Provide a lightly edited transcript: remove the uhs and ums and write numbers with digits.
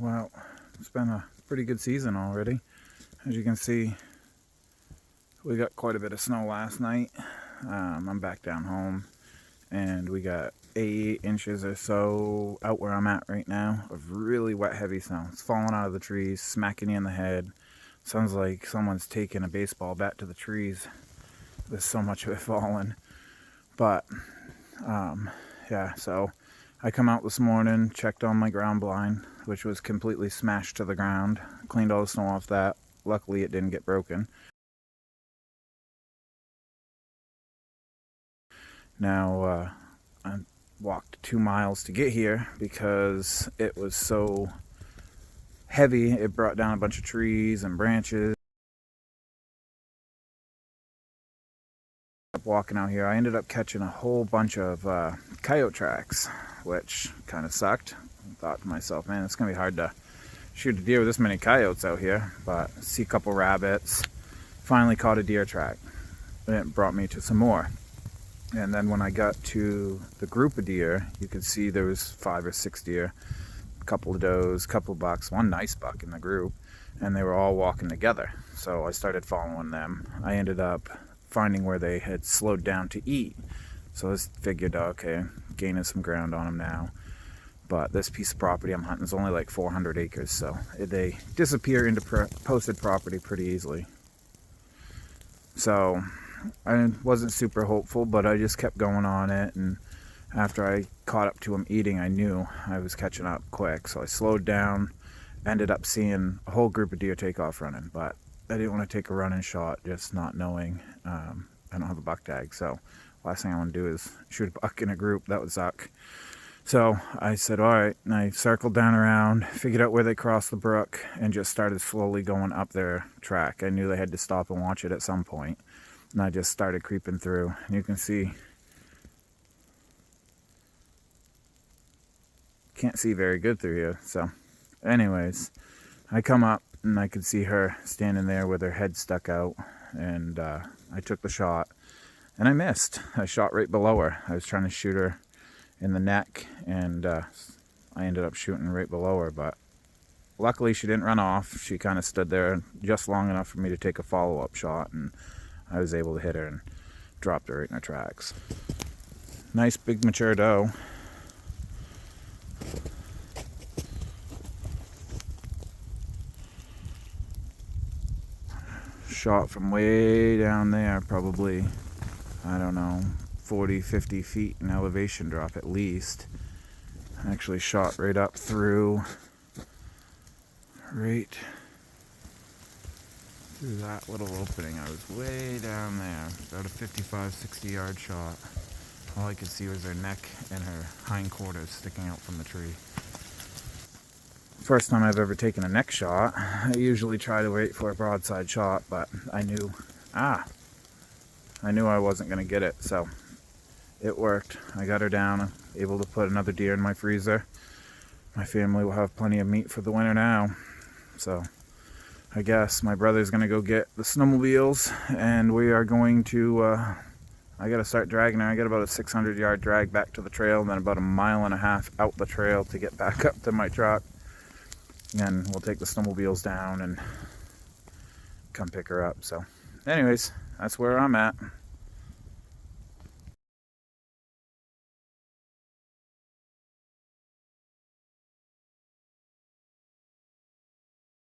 Well, it's been a pretty good season already. As you can see, we got quite a bit of snow last night. I'm back down home, and we got 8 inches or so out where I'm at right now of really wet, heavy snow. It's falling out of the trees, smacking you in the head. Sounds like someone's taking a baseball bat to the trees. There's so much of it falling. But, yeah, so I come out this morning, checked on my ground blind, which was completely smashed to the ground. Cleaned all the snow off that. Luckily, it didn't get broken. Now, I walked 2 miles to get here because it was so heavy. It brought down a bunch of trees and branches. Walking out here, I ended up catching a whole bunch of coyote tracks, which kind of sucked. I thought to myself, man, it's gonna be hard to shoot a deer with this many coyotes out here. But see a couple rabbits, finally caught a deer track, and it brought me to some more. And then when I got to the group of deer, you could see there was 5 or 6 deer, a couple of does, a couple of bucks, one nice buck in the group, and they were all walking together. So I started following them. I ended up finding where they had slowed down to eat. So I figured, okay, gaining some ground on them now. But this piece of property I'm hunting is only like 400 acres, so they disappear into posted property pretty easily. So I wasn't super hopeful, but I just kept going on it, and after I caught up to them eating, I knew I was catching up quick, so I slowed down, ended up seeing a whole group of deer take off running, but I didn't want to take a running shot, just not knowing. I don't have a buck tag, so last thing I want to do is shoot a buck in a group. That would suck. So I said, all right, and I circled down around, figured out where they crossed the brook, and just started slowly going up their track. I knew they had to stop and watch it at some point, and I just started creeping through. And you can see, can't see very good through here. So anyways, I come up, and I could see her standing there with her head stuck out, and I took the shot, and I missed. I shot right below her. I was trying to shoot her in the neck, and I ended up shooting right below her, but luckily she didn't run off. She kind of stood there just long enough for me to take a follow-up shot, and I was able to hit her and dropped her right in her tracks. Nice big mature doe. Shot from way down there, probably, I don't know, 40, 50 feet in elevation drop at least. Actually shot right up through that little opening. I was way down there, about a 55, 60 yard shot. All I could see was her neck and her hindquarters sticking out from the tree. First time I've ever taken a neck shot. I usually try to wait for a broadside shot, but I knew I wasn't going to get it, so it worked. I got her down, able to put another deer in my freezer. My family will have plenty of meat for the winter now. So I guess my brother's going to go get the snowmobiles, and we are going to, I got to start dragging her. I got about a 600 yard drag back to the trail, and then about a 1.5 miles out the trail to get back up to my truck. And we'll take the snowmobiles down and come pick her up. So anyways, that's where I'm at.